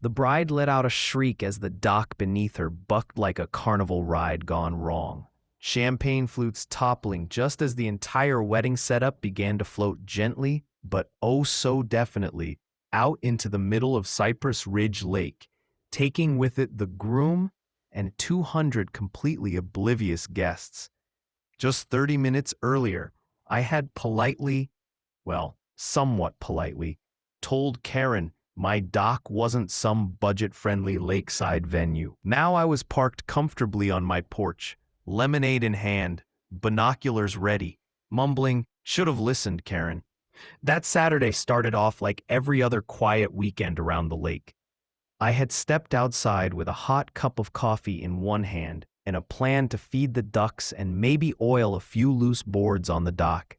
The bride let out a shriek as the dock beneath her bucked like a carnival ride gone wrong. Champagne flutes toppling just as the entire wedding setup began to float gently, but oh so definitely, out into the middle of Cypress Ridge Lake, taking with it the groom and 200 completely oblivious guests. Just 30 minutes earlier, I had politely, well, somewhat politely, told Karen my dock wasn't some budget-friendly lakeside venue. Now I was parked comfortably on my porch, lemonade in hand, binoculars ready, mumbling, "Should have listened, Karen." That Saturday started off like every other quiet weekend around the lake. I had stepped outside with a hot cup of coffee in one hand and a plan to feed the ducks and maybe oil a few loose boards on the dock.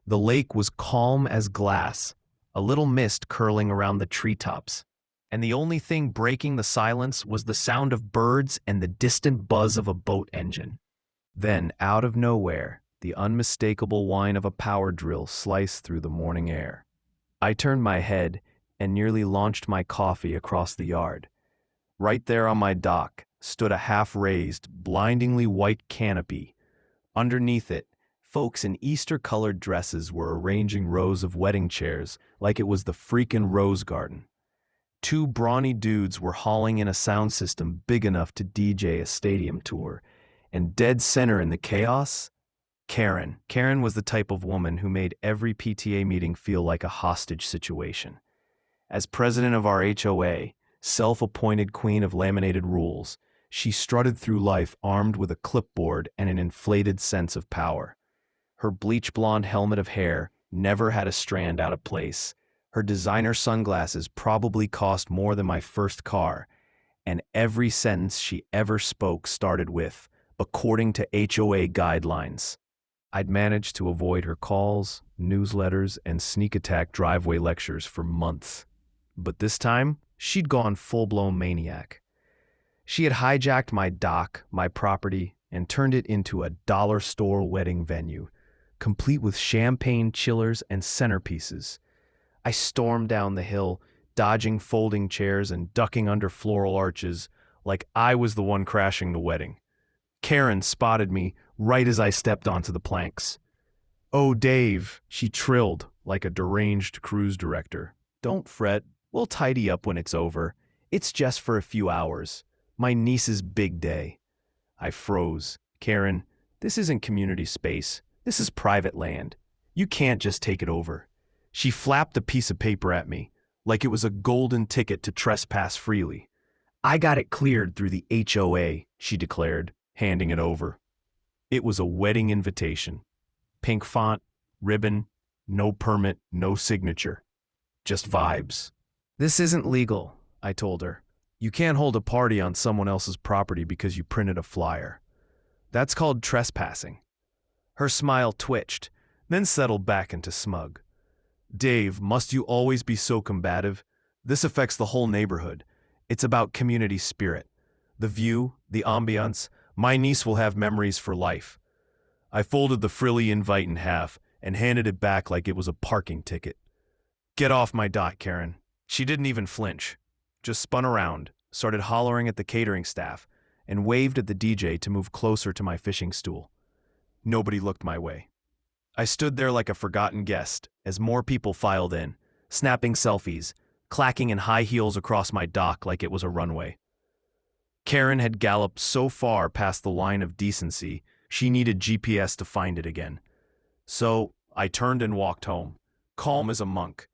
The lake was calm as glass, a little mist curling around the treetops, and the only thing breaking the silence was the sound of birds and the distant buzz of a boat engine. Then, out of nowhere, the unmistakable whine of a power drill sliced through the morning air. I turned my head and nearly launched my coffee across the yard. Right there on my dock stood a half-raised, blindingly white canopy. Underneath it, folks in Easter-colored dresses were arranging rows of wedding chairs like it was the freakin' Rose Garden. Two brawny dudes were hauling in a sound system big enough to DJ a stadium tour, and dead center in the chaos, Karen. Karen was the type of woman who made every PTA meeting feel like a hostage situation. As president of our HOA, self-appointed queen of laminated rules, she strutted through life armed with a clipboard and an inflated sense of power. Her bleach blonde helmet of hair never had a strand out of place. Her designer sunglasses probably cost more than my first car, and every sentence she ever spoke started with, "according to HOA guidelines." I'd managed to avoid her calls, newsletters, and sneak attack driveway lectures for months. But this time, she'd gone full-blown maniac. She had hijacked my dock, my property, and turned it into a dollar store wedding venue, complete with champagne chillers and centerpieces. I stormed down the hill, dodging folding chairs and ducking under floral arches like I was the one crashing the wedding. Karen spotted me right as I stepped onto the planks. "Oh, Dave," she trilled like a deranged cruise director. "Don't fret, we'll tidy up when it's over. It's just for a few hours. My niece's big day." I froze. "Karen, this isn't community space. This is private land. You can't just take it over." She flapped a piece of paper at me, like it was a golden ticket to trespass freely. "I got it cleared through the HOA," she declared, handing it over. It was a wedding invitation. Pink font, ribbon, no permit, no signature. Just vibes. "This isn't legal," I told her. "You can't hold a party on someone else's property because you printed a flyer. That's called trespassing." Her smile twitched, then settled back into smug. "Dave, must you always be so combative? This affects the whole neighborhood. It's about community spirit. The view, the ambiance. My niece will have memories for life." I folded the frilly invite in half and handed it back like it was a parking ticket. "Get off my dock, Karen." She didn't even flinch, just spun around, started hollering at the catering staff, and waved at the DJ to move closer to my fishing stool. Nobody looked my way. I stood there like a forgotten guest as more people filed in, snapping selfies, clacking in high heels across my dock like it was a runway. Karen had galloped so far past the line of decency, she needed GPS to find it again. So I turned and walked home, calm as a monk.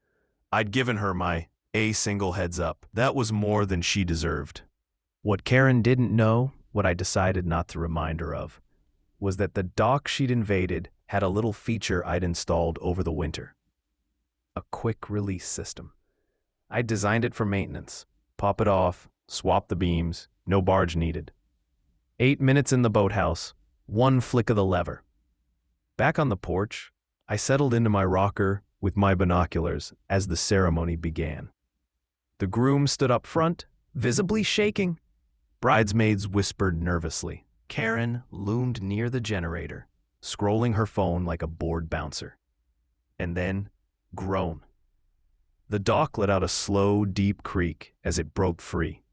I'd given her my single heads up. That was more than she deserved. What Karen didn't know, what I decided not to remind her of, was that the dock she'd invaded had a little feature I'd installed over the winter. A quick release system. I designed it for maintenance. Pop it off, swap the beams, no barge needed. 8 minutes in the boathouse, one flick of the lever. Back on the porch, I settled into my rocker with my binoculars as the ceremony began. The groom stood up front, visibly shaking. Bridesmaids whispered nervously. Karen loomed near the generator, scrolling her phone like a bored bouncer. And then, groan. The dock let out a slow, deep creak as it broke free.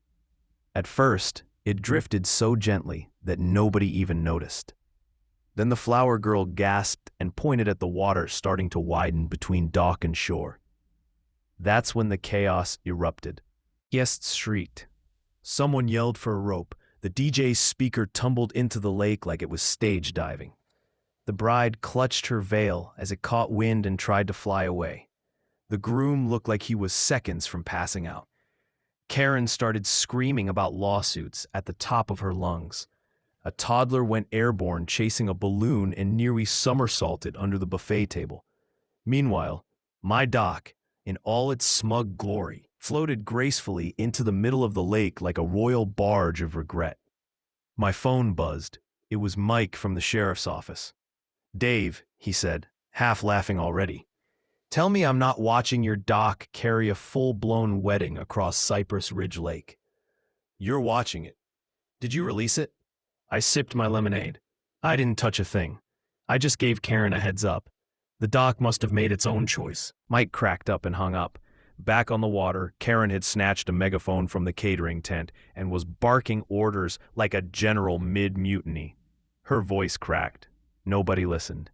At first, it drifted so gently that nobody even noticed. Then the flower girl gasped and pointed at the water starting to widen between dock and shore. That's when the chaos erupted. Guests shrieked. Someone yelled for a rope. The DJ's speaker tumbled into the lake like it was stage diving. The bride clutched her veil as it caught wind and tried to fly away. The groom looked like he was seconds from passing out. Karen started screaming about lawsuits at the top of her lungs. A toddler went airborne chasing a balloon and nearly somersaulted under the buffet table. Meanwhile, my dock, in all its smug glory, floated gracefully into the middle of the lake like a royal barge of regret. My phone buzzed. It was Mike from the sheriff's office. "Dave," he said, half laughing already. "Tell me I'm not watching your dock carry a full-blown wedding across Cypress Ridge Lake." "You're watching it. Did you release it?" I sipped my lemonade. "I didn't touch a thing. I just gave Karen a heads up. The dock must have made its own choice." Mike cracked up and hung up. Back on the water, Karen had snatched a megaphone from the catering tent and was barking orders like a general mid-mutiny. Her voice cracked. Nobody listened.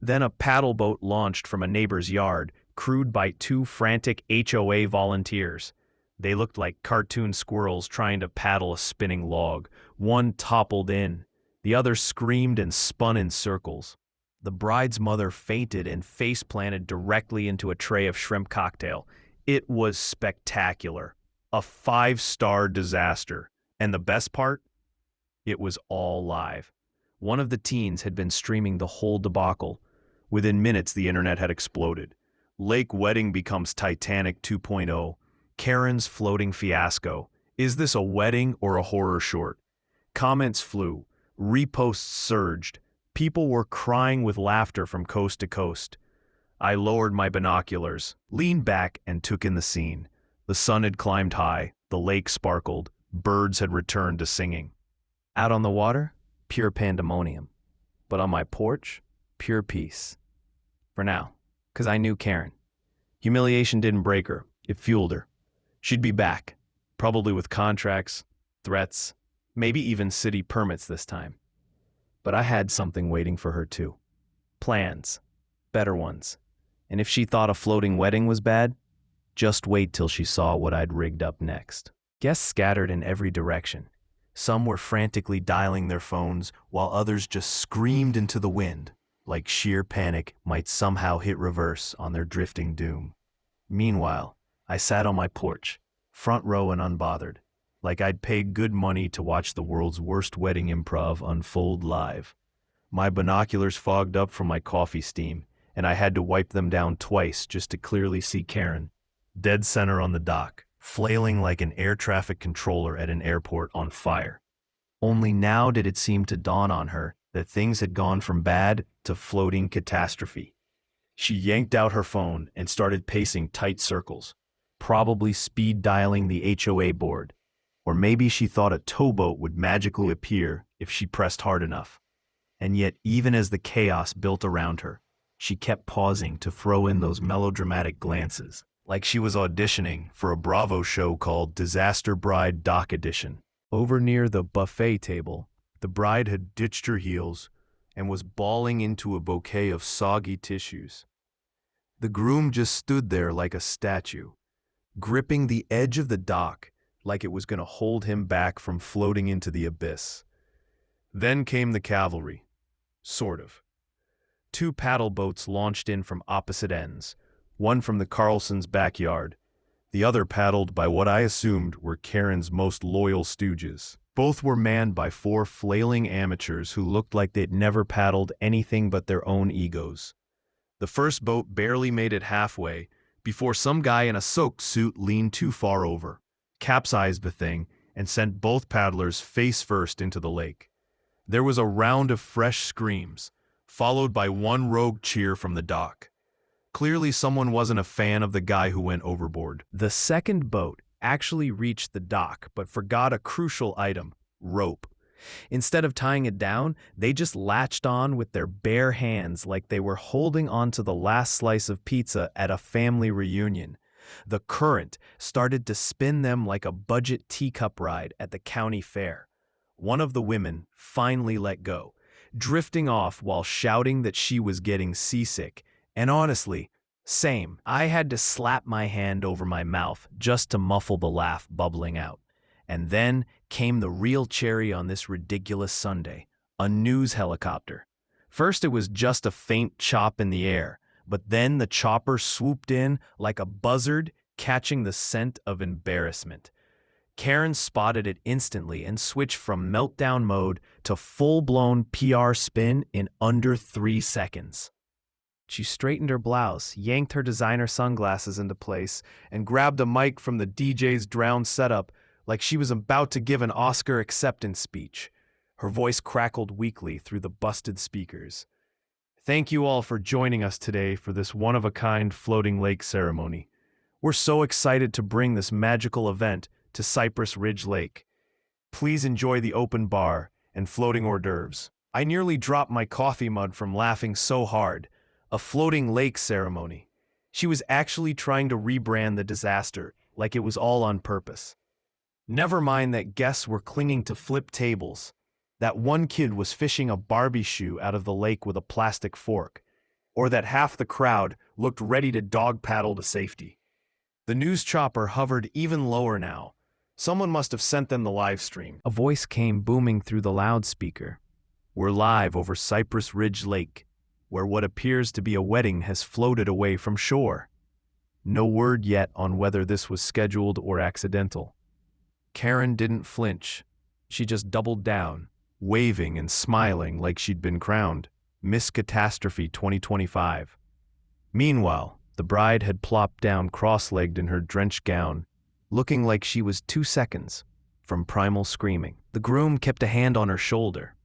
Then a paddle boat launched from a neighbor's yard, crewed by two frantic HOA volunteers. They looked like cartoon squirrels trying to paddle a spinning log. One toppled in. The other screamed and spun in circles. The bride's mother fainted and face-planted directly into a tray of shrimp cocktail. It was spectacular. A 5-star disaster. And the best part? It was all live. One of the teens had been streaming the whole debacle. Within minutes, the internet had exploded. Lake Wedding becomes Titanic 2.0. Karen's floating fiasco. Is this a wedding or a horror short? Comments flew. Reposts surged. People were crying with laughter from coast to coast. I lowered my binoculars, leaned back, and took in the scene. The sun had climbed high. The lake sparkled. Birds had returned to singing. Out on the water, pure pandemonium. But on my porch, pure peace. For now, because I knew Karen. Humiliation didn't break her. It fueled her. She'd be back, probably with contracts, threats, maybe even city permits this time. But I had something waiting for her too. Plans. Better ones. And if she thought a floating wedding was bad, just wait till she saw what I'd rigged up next. Guests scattered in every direction. Some were frantically dialing their phones, while others just screamed into the wind, like sheer panic might somehow hit reverse on their drifting doom. Meanwhile, I sat on my porch, front row and unbothered, like I'd paid good money to watch the world's worst wedding improv unfold live. My binoculars fogged up from my coffee steam, and I had to wipe them down twice just to clearly see Karen, dead center on the dock, flailing like an air traffic controller at an airport on fire. Only now did it seem to dawn on her that things had gone from bad to floating catastrophe. She yanked out her phone and started pacing tight circles, probably speed dialing the HOA board. Or maybe she thought a towboat would magically appear if she pressed hard enough. And yet, even as the chaos built around her, she kept pausing to throw in those melodramatic glances, like she was auditioning for a Bravo show called Disaster Bride Doc Edition. Over near the buffet table, the bride had ditched her heels and was bawling into a bouquet of soggy tissues. The groom just stood there like a statue, gripping the edge of the dock like it was going to hold him back from floating into the abyss. Then came the cavalry. Sort of. 2 paddle boats launched in from opposite ends, one from the Carlsons' backyard, the other paddled by what I assumed were Karen's most loyal stooges. Both were manned by 4 flailing amateurs who looked like they'd never paddled anything but their own egos. The first boat barely made it halfway before some guy in a soaked suit leaned too far over, capsized the thing, and sent both paddlers face first into the lake. There was a round of fresh screams, followed by one rogue cheer from the dock. Clearly someone wasn't a fan of the guy who went overboard. The second boat actually reached the dock, but forgot a crucial item: rope. Instead of tying it down, they just latched on with their bare hands like they were holding onto the last slice of pizza at a family reunion. The current started to spin them like a budget teacup ride at the county fair. One of the women finally let go, drifting off while shouting that she was getting seasick. And honestly, same. I had to slap my hand over my mouth just to muffle the laugh bubbling out. And then came the real cherry on this ridiculous Sunday, a news helicopter. First it was just a faint chop in the air, but then the chopper swooped in like a buzzard, catching the scent of embarrassment. Karen spotted it instantly and switched from meltdown mode to full-blown PR spin in under 3 seconds. She straightened her blouse, yanked her designer sunglasses into place, and grabbed a mic from the DJ's drowned setup like she was about to give an Oscar acceptance speech. Her voice crackled weakly through the busted speakers. Thank you all for joining us today for this one-of-a-kind floating lake ceremony. We're so excited to bring this magical event to Cypress Ridge Lake. Please enjoy the open bar and floating hors d'oeuvres. I nearly dropped my coffee mug from laughing so hard. A floating lake ceremony. She was actually trying to rebrand the disaster like it was all on purpose. Never mind that guests were clinging to flip tables. That one kid was fishing a Barbie shoe out of the lake with a plastic fork. Or that half the crowd looked ready to dog paddle to safety. The news chopper hovered even lower now. Someone must have sent them the live stream. A voice came booming through the loudspeaker. We're live over Cypress Ridge Lake, where what appears to be a wedding has floated away from shore. No word yet on whether this was scheduled or accidental. Karen didn't flinch. She just doubled down, waving and smiling like she'd been crowned Miss Catastrophe 2025. Meanwhile, the bride had plopped down cross-legged in her drenched gown, looking like she was 2 seconds from primal screaming. The groom kept a hand on her shoulder,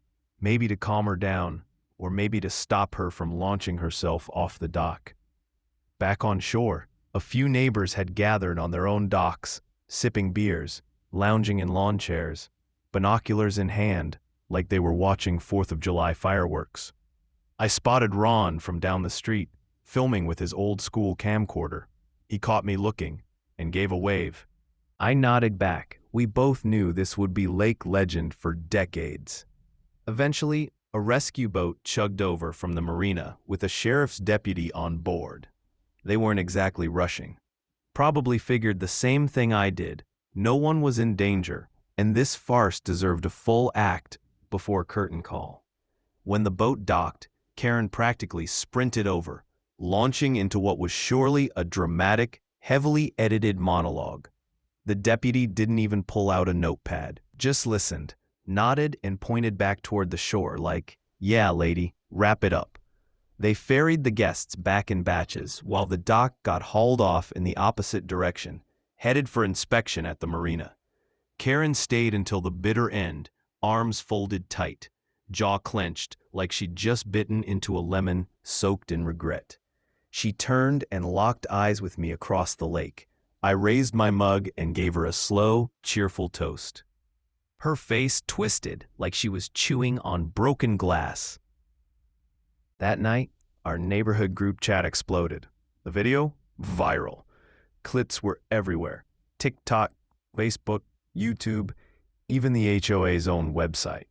maybe to calm her down, or maybe to stop her from launching herself off the dock. Back on shore, a few neighbors had gathered on their own docks, sipping beers, lounging in lawn chairs, binoculars in hand, like they were watching 4th of July fireworks. I spotted Ron from down the street, filming with his old-school camcorder. He caught me looking and gave a wave. I nodded back. We both knew this would be lake legend for decades. Eventually, a rescue boat chugged over from the marina with a sheriff's deputy on board. They weren't exactly rushing. Probably figured the same thing I did. No one was in danger, and this farce deserved a full act before curtain call. When the boat docked, Karen practically sprinted over, launching into what was surely a dramatic, heavily edited monologue. The deputy didn't even pull out a notepad, just listened, nodded and pointed back toward the shore like, yeah, lady, wrap it up. They ferried the guests back in batches while the dock got hauled off in the opposite direction, headed for inspection at the marina. Karen stayed until the bitter end, arms folded tight, jaw clenched like she'd just bitten into a lemon soaked in regret. She turned and locked eyes with me across the lake. I raised my mug and gave her a slow, cheerful toast. Her face twisted like she was chewing on broken glass. That night, our neighborhood group chat exploded. The video? Viral. Clips were everywhere. TikTok, Facebook, YouTube, even the HOA's own website.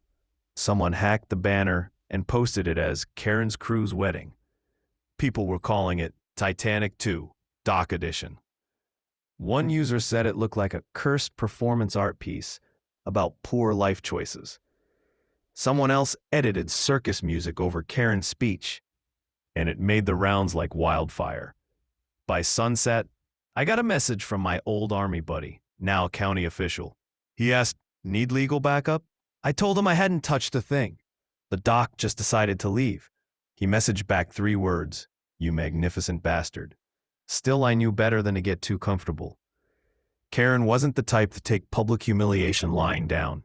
Someone hacked the banner and posted it as Karen's Cruise Wedding. People were calling it Titanic 2, Dock Edition. One user said it looked like a cursed performance art piece about poor life choices. Someone else edited circus music over Karen's speech, and it made the rounds like wildfire. By sunset, I got a message from my old army buddy, now county official. He asked, "Need legal backup?" I told him I hadn't touched a thing. The doc just decided to leave. He messaged back 3 words, "You magnificent bastard." Still, I knew better than to get too comfortable. Karen wasn't the type to take public humiliation lying down.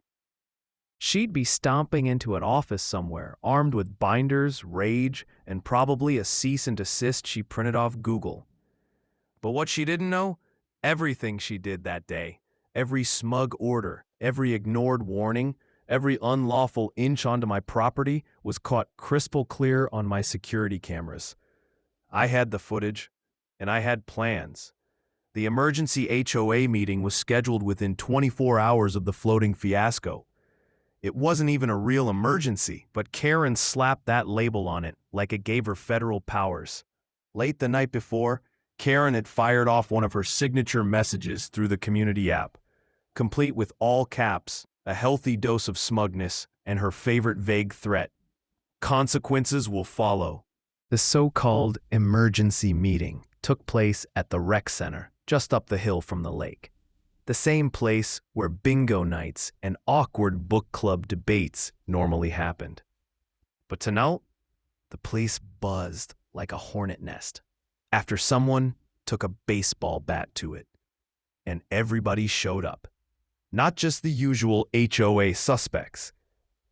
She'd be stomping into an office somewhere, armed with binders, rage, and probably a cease and desist she printed off Google. But what she didn't know? Everything she did that day, every smug order, every ignored warning, every unlawful inch onto my property was caught crystal clear on my security cameras. I had the footage, and I had plans. The emergency HOA meeting was scheduled within 24 hours of the floating fiasco. It wasn't even a real emergency, but Karen slapped that label on it like it gave her federal powers. Late the night before, Karen had fired off one of her signature messages through the community app, complete with all caps, a healthy dose of smugness, and her favorite vague threat: consequences will follow. The so-called emergency meeting took place at the rec center, just up the hill from the lake. The same place where bingo nights and awkward book club debates normally happened. But tonight, the place buzzed like a hornet nest after someone took a baseball bat to it. And everybody showed up. Not just the usual HOA suspects.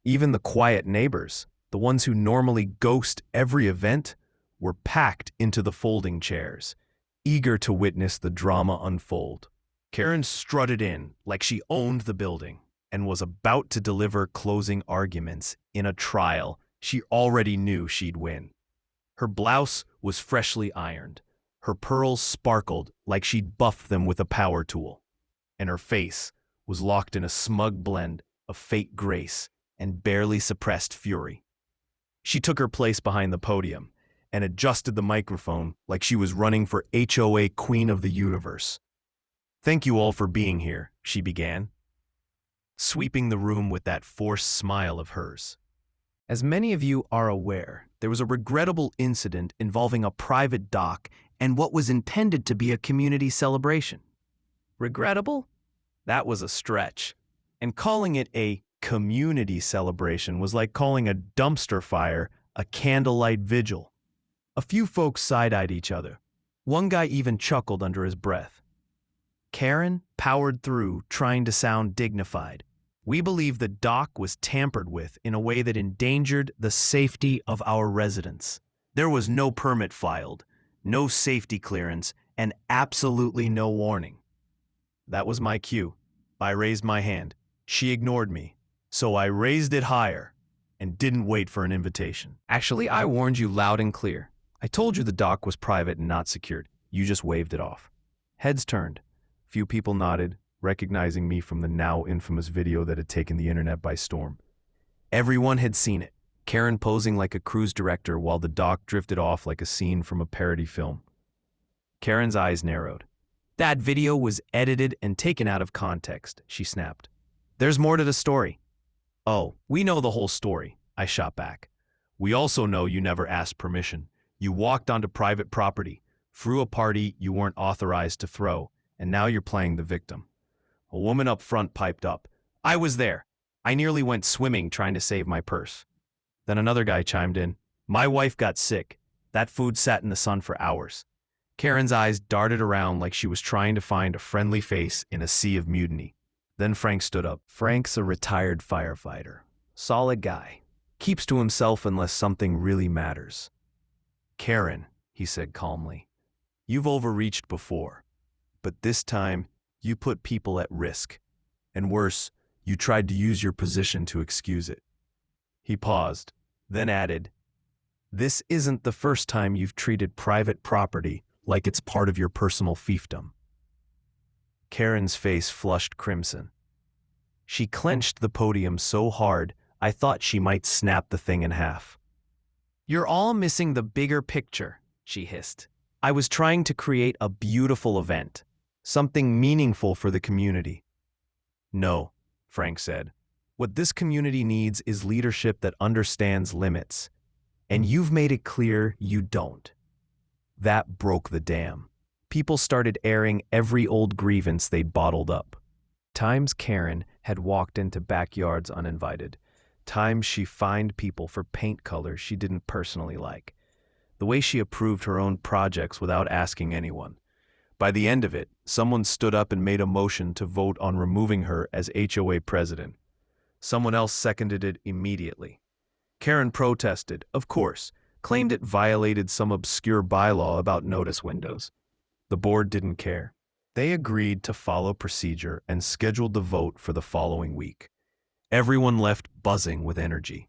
Even the quiet neighbors, the ones who normally ghost every event, were packed into the folding chairs, eager to witness the drama unfold. Karen strutted in like she owned the building and was about to deliver closing arguments in a trial she already knew she'd win. Her blouse was freshly ironed, her pearls sparkled like she'd buffed them with a power tool, and her face was locked in a smug blend of fake grace and barely suppressed fury. She took her place behind the podium and adjusted the microphone like she was running for HOA Queen of the Universe. "Thank you all for being here," she began, sweeping the room with that forced smile of hers. As many of you are aware, there was a regrettable incident involving a private dock and what was intended to be a community celebration. Regrettable? That was a stretch. And calling it a community celebration was like calling a dumpster fire a candlelight vigil. A few folks side-eyed each other. One guy even chuckled under his breath. Karen powered through, trying to sound dignified. "We believe the dock was tampered with in a way that endangered the safety of our residents. There was no permit filed, no safety clearance, and absolutely no warning." That was my cue. I raised my hand. She ignored me, so I raised it higher and didn't wait for an invitation. "Actually, I warned you loud and clear. I told you the dock was private and not secured. You just waved it off." Heads turned. Few people nodded, recognizing me from the now infamous video that had taken the internet by storm. Everyone had seen it, Karen posing like a cruise director while the dock drifted off like a scene from a parody film. Karen's eyes narrowed. "That video was edited and taken out of context," she snapped. "There's more to the story." "Oh, we know the whole story," I shot back. "We also know you never asked permission. You walked onto private property, threw a party you weren't authorized to throw, and now you're playing the victim." A woman up front piped up. "I was there. I nearly went swimming trying to save my purse." Then another guy chimed in. "My wife got sick. That food sat in the sun for hours." Karen's eyes darted around like she was trying to find a friendly face in a sea of mutiny. Then Frank stood up. Frank's a retired firefighter. Solid guy. Keeps to himself unless something really matters. "Karen," he said calmly, "you've overreached before. But this time, you put people at risk. And worse, you tried to use your position to excuse it." He paused, then added, "This isn't the first time you've treated private property like it's part of your personal fiefdom." Karen's face flushed crimson. She clenched the podium so hard, I thought she might snap the thing in half. "You're all missing the bigger picture," she hissed. "I was trying to create a beautiful event. Something meaningful for the community." "No," Frank said. "What this community needs is leadership that understands limits. And you've made it clear you don't." That broke the dam. People started airing every old grievance they'd bottled up. Times Karen had walked into backyards uninvited. Times she fined people for paint colors she didn't personally like. The way she approved her own projects without asking anyone. By the end of it, someone stood up and made a motion to vote on removing her as HOA president. Someone else seconded it immediately. Karen protested, of course, claimed it violated some obscure bylaw about notice windows. The board didn't care. They agreed to follow procedure and scheduled the vote for the following week. Everyone left buzzing with energy.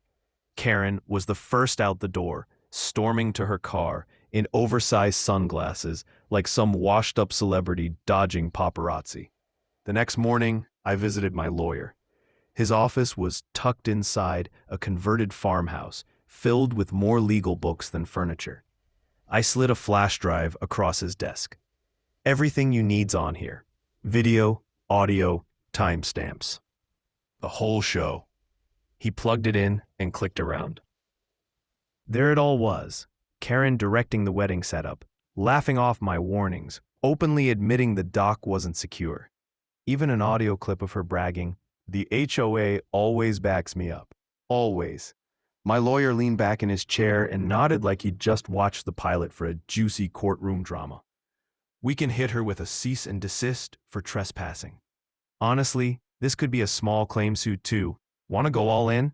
Karen was the first out the door, storming to her car, in oversized sunglasses like some washed-up celebrity dodging paparazzi. The next morning, I visited my lawyer. His office was tucked inside a converted farmhouse filled with more legal books than furniture. I slid a flash drive across his desk. Everything you need's on here. Video, audio, timestamps. The whole show. He plugged it in and clicked around. There it all was. Karen directing the wedding setup, laughing off my warnings, openly admitting the dock wasn't secure. Even an audio clip of her bragging, "The HOA always backs me up. Always." My lawyer leaned back in his chair and nodded like he'd just watched the pilot for a juicy courtroom drama. "We can hit her with a cease and desist for trespassing. Honestly, this could be a small claim suit too. Want to go all in?"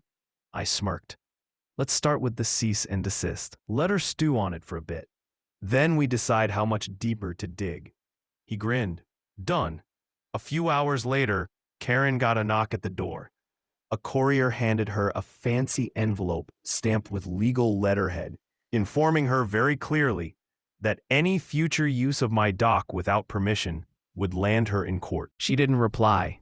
I smirked. "Let's start with the cease and desist. Let her stew on it for a bit. Then we decide how much deeper to dig." He grinned. Done. A few hours later, Karen got a knock at the door. A courier handed her a fancy envelope stamped with legal letterhead, informing her very clearly that any future use of my dock without permission would land her in court. She didn't reply.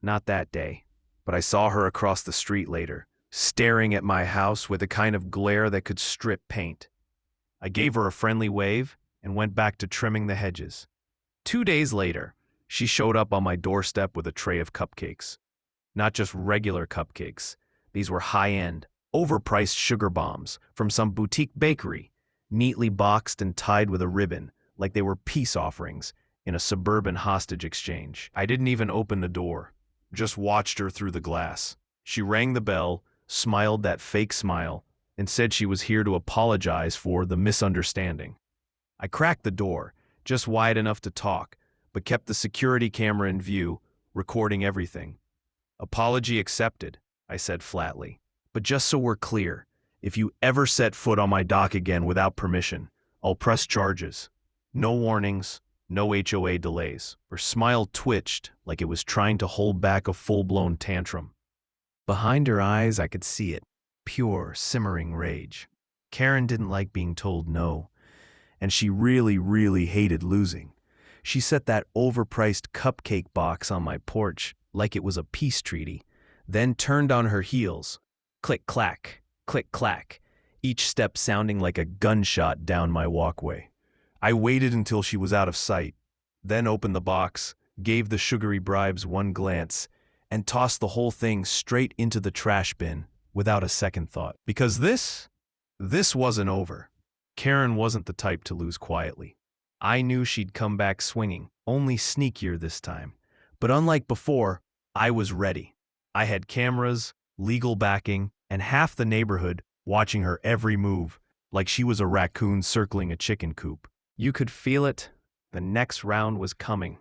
Not that day. But I saw her across the street later, staring at my house with a kind of glare that could strip paint. I gave her a friendly wave and went back to trimming the hedges. 2 days later, she showed up on my doorstep with a tray of cupcakes. Not just regular cupcakes. These were high-end, overpriced sugar bombs from some boutique bakery, neatly boxed and tied with a ribbon, like they were peace offerings in a suburban hostage exchange. I didn't even open the door, just watched her through the glass. She rang the bell, smiled that fake smile, and said she was here to apologize for the misunderstanding. I cracked the door, just wide enough to talk, but kept the security camera in view, recording everything. "Apology accepted," I said flatly. "But just so we're clear, if you ever set foot on my dock again without permission, I'll press charges. No warnings, no HOA delays." Her smile twitched like it was trying to hold back a full-blown tantrum. Behind her eyes, I could see it. Pure, simmering rage. Karen didn't like being told no, and she really, really hated losing. She set that overpriced cupcake box on my porch like it was a peace treaty, then turned on her heels. Click-clack, click-clack, each step sounding like a gunshot down my walkway. I waited until she was out of sight, then opened the box, gave the sugary bribes one glance, and tossed the whole thing straight into the trash bin without a second thought. Because this wasn't over. Karen wasn't the type to lose quietly. I knew she'd come back swinging, only sneakier this time. But unlike before, I was ready. I had cameras, legal backing, and half the neighborhood watching her every move, like she was a raccoon circling a chicken coop. You could feel it. The next round was coming.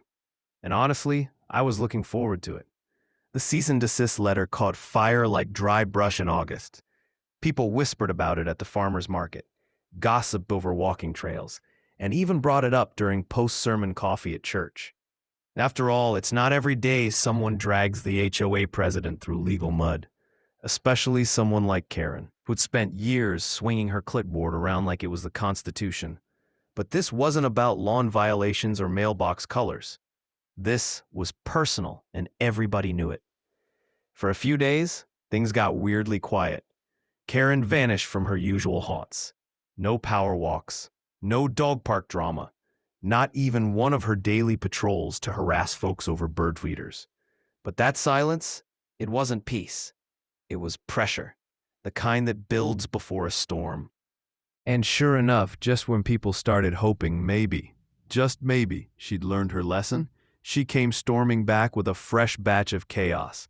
And honestly, I was looking forward to it. The cease and desist letter caught fire like dry brush in August. People whispered about it at the farmer's market, gossiped over walking trails, and even brought it up during post-sermon coffee at church. After all, it's not every day someone drags the HOA president through legal mud, especially someone like Karen, who'd spent years swinging her clipboard around like it was the Constitution. But this wasn't about lawn violations or mailbox colors. This was personal, and everybody knew it. For a few days, things got weirdly quiet. Karen vanished from her usual haunts. No power walks, no dog park drama, not even one of her daily patrols to harass folks over bird feeders. But that silence, it wasn't peace. It was pressure, the kind that builds before a storm. And sure enough, just when people started hoping maybe, just maybe, she'd learned her lesson, she came storming back with a fresh batch of chaos.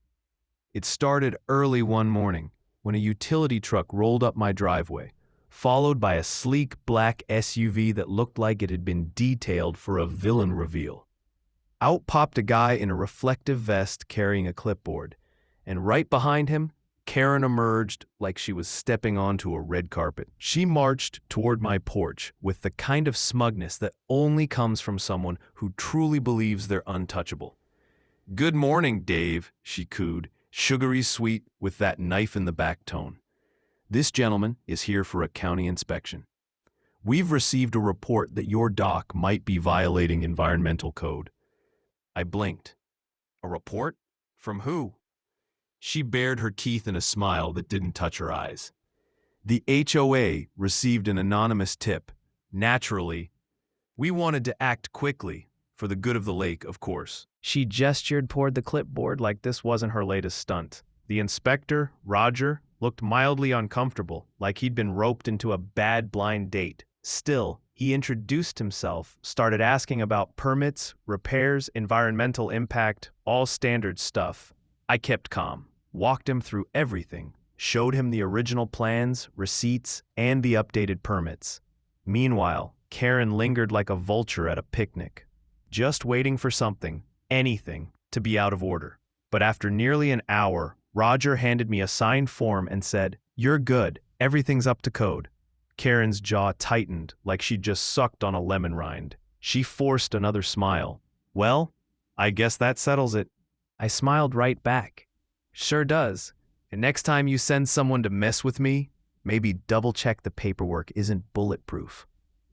It started early one morning when a utility truck rolled up my driveway, followed by a sleek black SUV that looked like it had been detailed for a villain reveal. Out popped a guy in a reflective vest carrying a clipboard, and right behind him, Karen emerged like she was stepping onto a red carpet. She marched toward my porch with the kind of smugness that only comes from someone who truly believes they're untouchable. "Good morning, Dave," she cooed, sugary sweet with that knife in the back tone. "This gentleman is here for a county inspection." We've received a report that your dock might be violating environmental code. I blinked. A report? From who? She bared her teeth in a smile that didn't touch her eyes. The HOA received an anonymous tip. Naturally, we wanted to act quickly, for the good of the lake, of course. She gestured toward the clipboard like this wasn't her latest stunt. The inspector, Roger, looked mildly uncomfortable, like he'd been roped into a bad blind date. Still, he introduced himself, started asking about permits, repairs, environmental impact, all standard stuff. I kept calm, walked him through everything, showed him the original plans, receipts, and the updated permits. Meanwhile, Karen lingered like a vulture at a picnic, just waiting for something, anything, to be out of order. But after nearly an hour, Roger handed me a signed form and said, "You're good, everything's up to code." Karen's jaw tightened like she'd just sucked on a lemon rind. She forced another smile. "Well, I guess that settles it." I smiled right back. "Sure does. And next time you send someone to mess with me, maybe double-check the paperwork isn't bulletproof."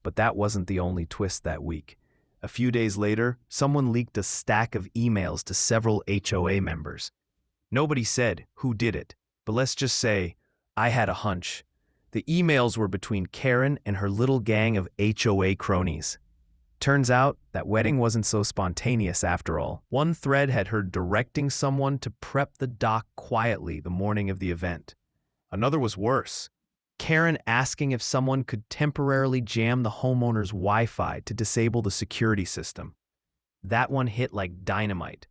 But that wasn't the only twist that week. A few days later, someone leaked a stack of emails to several HOA members. Nobody said who did it, but let's just say I had a hunch. The emails were between Karen and her little gang of HOA cronies. Turns out that wedding wasn't so spontaneous after all. One thread had her directing someone to prep the dock quietly the morning of the event. Another was worse. Karen asking if someone could temporarily jam the homeowner's Wi-Fi to disable the security system. That one hit like dynamite.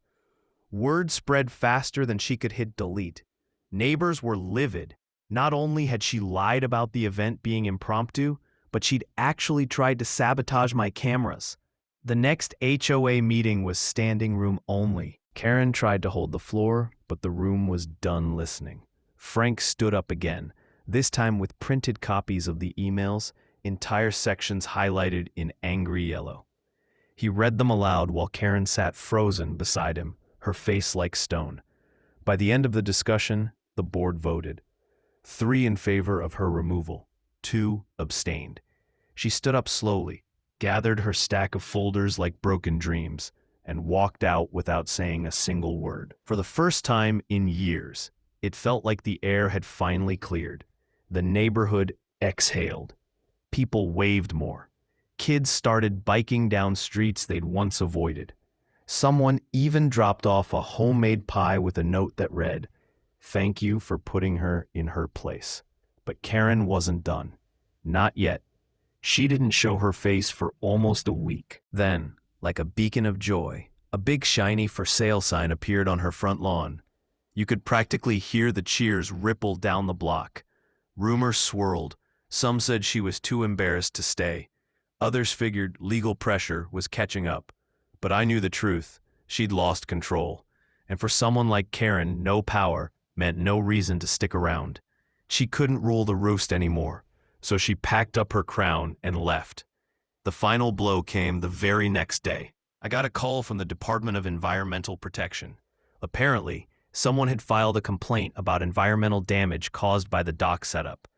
Word spread faster than she could hit delete. Neighbors were livid. Not only had she lied about the event being impromptu, but she'd actually tried to sabotage my cameras. The next HOA meeting was standing room only. Karen tried to hold the floor, but the room was done listening. Frank stood up again, this time with printed copies of the emails, entire sections highlighted in angry yellow. He read them aloud while Karen sat frozen beside him, her face like stone. By the end of the discussion, the board voted. 3 in favor of her removal, 2 abstained. She stood up slowly, gathered her stack of folders like broken dreams, and walked out without saying a single word. For the first time in years, it felt like the air had finally cleared. The neighborhood exhaled. People waved more. Kids started biking down streets they'd once avoided. Someone even dropped off a homemade pie with a note that read, "Thank you for putting her in her place." But Karen wasn't done. Not yet. She didn't show her face for almost a week. Then, like a beacon of joy, a big shiny for sale sign appeared on her front lawn. You could practically hear the cheers ripple down the block. Rumors swirled. Some said she was too embarrassed to stay. Others figured legal pressure was catching up. But I knew the truth. She'd lost control. And for someone like Karen, no power meant no reason to stick around. She couldn't rule the roost anymore, so she packed up her crown and left. The final blow came the very next day. I got a call from the Department of Environmental Protection. Apparently, someone had filed a complaint about environmental damage caused by the dock setup.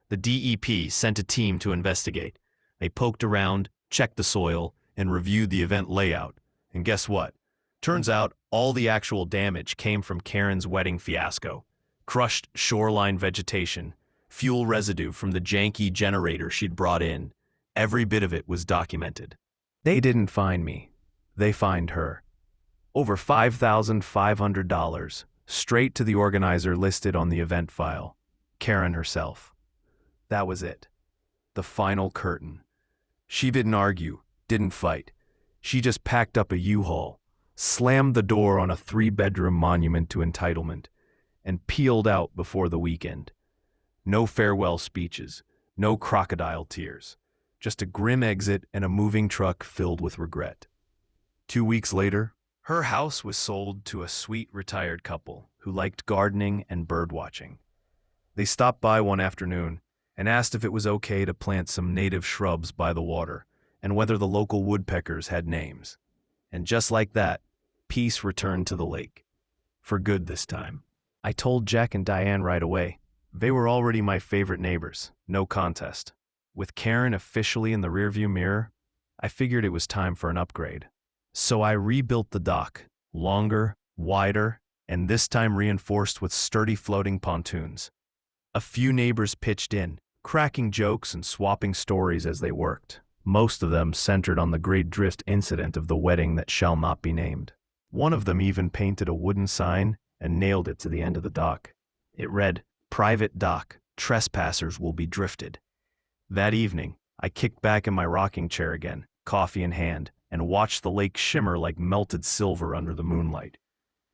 The DEP sent a team to investigate. They poked around, checked the soil, and reviewed the event layout. And guess what? Turns out all the actual damage came from Karen's wedding fiasco. Crushed shoreline vegetation, fuel residue from the janky generator she'd brought in. Every bit of it was documented. They didn't find me. They fined her. Over $5,500, straight to the organizer listed on the event file, Karen herself. That was it. The final curtain. She didn't argue, didn't fight. She just packed up a U-Haul, slammed the door on a 3-bedroom monument to entitlement, and peeled out before the weekend. No farewell speeches, no crocodile tears, just a grim exit and a moving truck filled with regret. 2 weeks later, her house was sold to a sweet retired couple who liked gardening and birdwatching. They stopped by one afternoon and asked if it was okay to plant some native shrubs by the water and whether the local woodpeckers had names. And just like that, peace returned to the lake. For good this time. I told Jack and Diane right away. They were already my favorite neighbors, no contest. With Karen officially in the rearview mirror, I figured it was time for an upgrade. So I rebuilt the dock, longer, wider, and this time reinforced with sturdy floating pontoons. A few neighbors pitched in, cracking jokes and swapping stories as they worked, most of them centered on the great drift incident of the wedding that shall not be named. One of them even painted a wooden sign and nailed it to the end of the dock. It read, "Private dock, trespassers will be drifted." That evening, I kicked back in my rocking chair again, coffee in hand, and watched the lake shimmer like melted silver under the moonlight.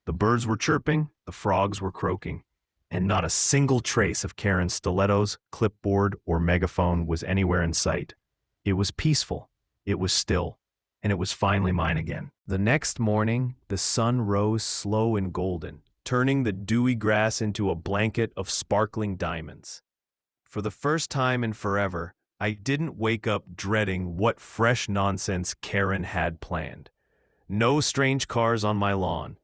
The birds were chirping, the frogs were croaking, and not a single trace of Karen's stilettos, clipboard, or megaphone was anywhere in sight. It was peaceful, it was still, and it was finally mine again. The next morning, the sun rose slow and golden, turning the dewy grass into a blanket of sparkling diamonds. For the first time in forever, I didn't wake up dreading what fresh nonsense Karen had planned. No strange cars on my lawn.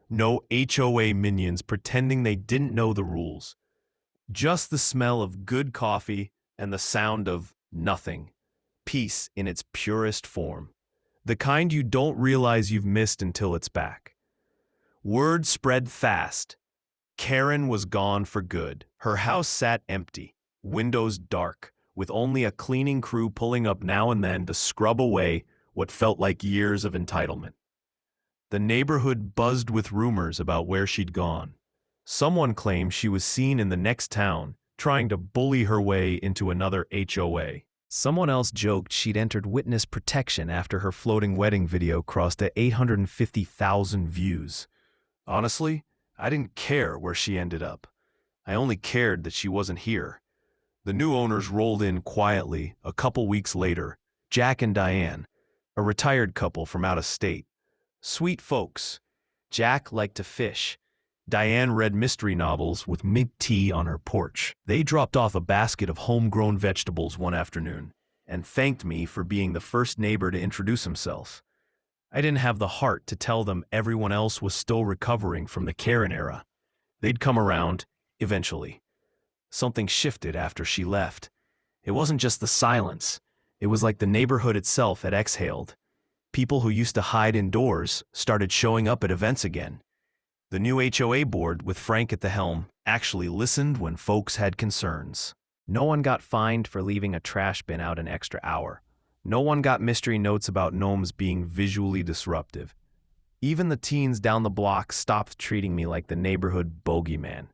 No HOA minions pretending they didn't know the rules. Just the smell of good coffee and the sound of nothing. Peace in its purest form. The kind you don't realize you've missed until it's back. Word spread fast. Karen was gone for good. Her house sat empty, windows dark, with only a cleaning crew pulling up now and then to scrub away what felt like years of entitlement. The neighborhood buzzed with rumors about where she'd gone. Someone claimed she was seen in the next town, trying to bully her way into another HOA. Someone else joked she'd entered witness protection after her floating wedding video crossed at 850,000 views. Honestly, I didn't care where she ended up. I only cared that she wasn't here. The new owners rolled in quietly a couple weeks later, Jack and Diane, a retired couple from out of state. Sweet folks. Jack liked to fish. Diane read mystery novels with mint tea on her porch. They dropped off a basket of homegrown vegetables one afternoon and thanked me for being the first neighbor to introduce himself. I didn't have the heart to tell them everyone else was still recovering from the Karen era. They'd come around, eventually. Something shifted after she left. It wasn't just the silence. It was like the neighborhood itself had exhaled. People who used to hide indoors started showing up at events again. The new HOA board, with Frank at the helm, actually listened when folks had concerns. No one got fined for leaving a trash bin out an extra hour. No one got mystery notes about gnomes being visually disruptive. Even the teens down the block stopped treating me like the neighborhood bogeyman.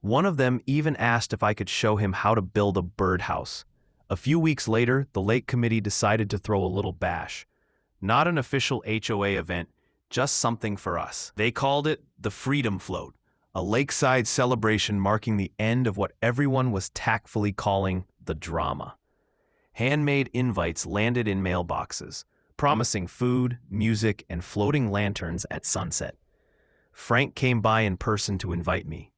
One of them even asked if I could show him how to build a birdhouse. A few weeks later, the lake committee decided to throw a little bash. Not an official HOA event, just something for us. They called it the Freedom Float, a lakeside celebration marking the end of what everyone was tactfully calling the drama. Handmade invites landed in mailboxes, promising food, music, and floating lanterns at sunset. Frank came by in person to invite me.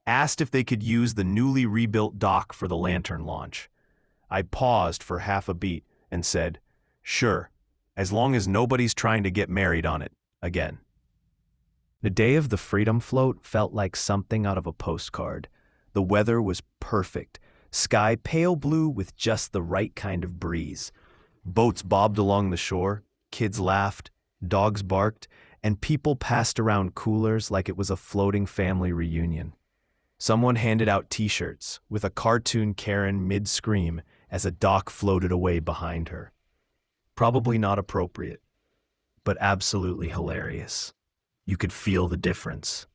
Asked if they could use the newly rebuilt dock for the lantern launch. I paused for half a beat and said, "Sure, as long as nobody's trying to get married on it again." The day of the Freedom Float felt like something out of a postcard. The weather was perfect, sky pale blue with just the right kind of breeze. Boats bobbed along the shore, kids laughed, dogs barked, and people passed around coolers like it was a floating family reunion. Someone handed out t-shirts with a cartoon Karen mid-scream as a dock floated away behind her. Probably not appropriate, but absolutely hilarious. You could feel the difference.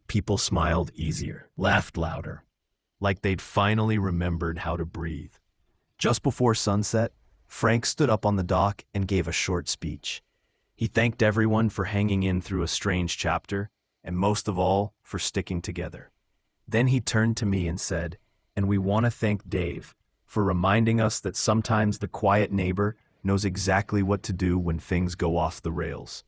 People smiled easier, laughed louder, like they'd finally remembered how to breathe. Just before sunset, Frank stood up on the dock and gave a short speech. He thanked everyone for hanging in through a strange chapter, and most of all, for sticking together. Then he turned to me and said, "And we want to thank Dave for reminding us that sometimes the quiet neighbor knows exactly what to do when things go off the rails."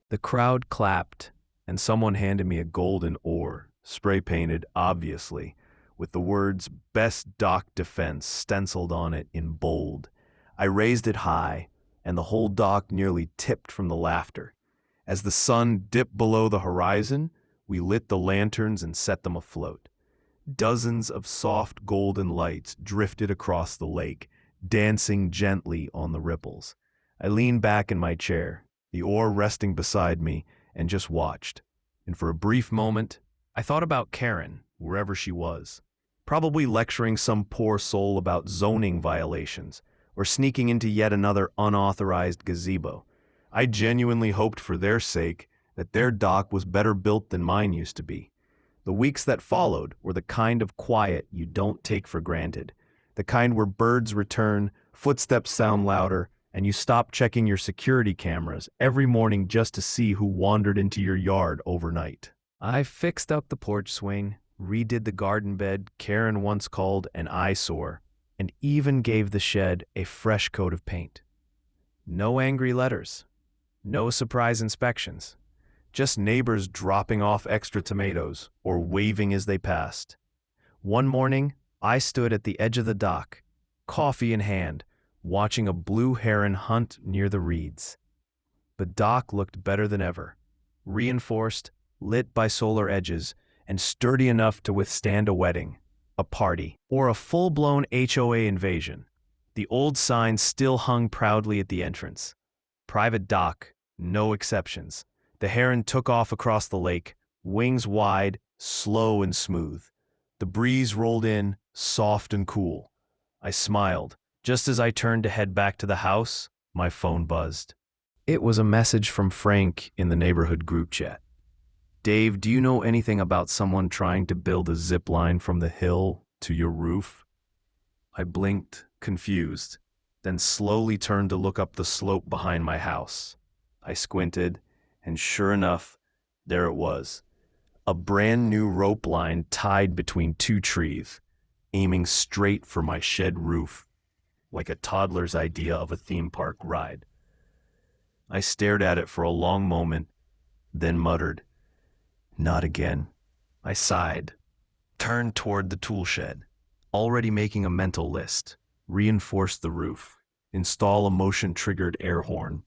The crowd clapped, and someone handed me a golden oar, spray-painted, obviously, with the words "Best Dock Defense" stenciled on it in bold. I raised it high, and the whole dock nearly tipped from the laughter. As the sun dipped below the horizon, we lit the lanterns and set them afloat. Dozens of soft golden lights drifted across the lake, dancing gently on the ripples. I leaned back in my chair, the oar resting beside me, and just watched. And for a brief moment, I thought about Karen, wherever she was. Probably lecturing some poor soul about zoning violations, or sneaking into yet another unauthorized gazebo. I genuinely hoped for their sake that their dock was better built than mine used to be. The weeks that followed were the kind of quiet you don't take for granted, the kind where birds return, footsteps sound louder, and you stop checking your security cameras every morning just to see who wandered into your yard overnight. I fixed up the porch swing, redid the garden bed Karen once called an eyesore, and even gave the shed a fresh coat of paint. No angry letters, no surprise inspections. Just neighbors dropping off extra tomatoes or waving as they passed. One morning, I stood at the edge of the dock, coffee in hand, watching a blue heron hunt near the reeds. The dock looked better than ever, reinforced, lit by solar edges, and sturdy enough to withstand a wedding, a party, or a full-blown HOA invasion. The old sign still hung proudly at the entrance. Private dock, no exceptions. The heron took off across the lake, wings wide, slow and smooth. The breeze rolled in, soft and cool. I smiled. Just as I turned to head back to the house, my phone buzzed. It was a message from Frank in the neighborhood group chat. "Dave, do you know anything about someone trying to build a zip line from the hill to your roof?" I blinked, confused, then slowly turned to look up the slope behind my house. I squinted, and sure enough, there it was. A brand new rope line tied between two trees, aiming straight for my shed roof, like a toddler's idea of a theme park ride. I stared at it for a long moment, then muttered, "Not again." I sighed, turned toward the tool shed, already making a mental list. Reinforce the roof, install a motion-triggered air horn,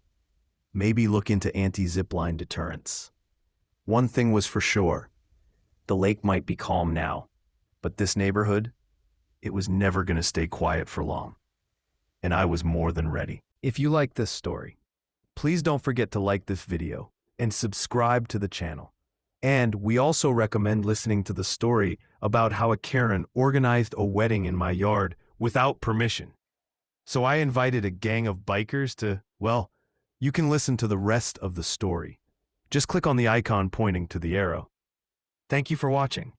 maybe look into anti-zipline deterrents. One thing was for sure, the lake might be calm now, but this neighborhood, it was never going to stay quiet for long. And I was more than ready. If you like this story, please don't forget to like this video and subscribe to the channel. And we also recommend listening to the story about how a Karen organized a wedding in my yard without permission. So I invited a gang of bikers to, well, you can listen to the rest of the story. Just click on the icon pointing to the arrow. Thank you for watching.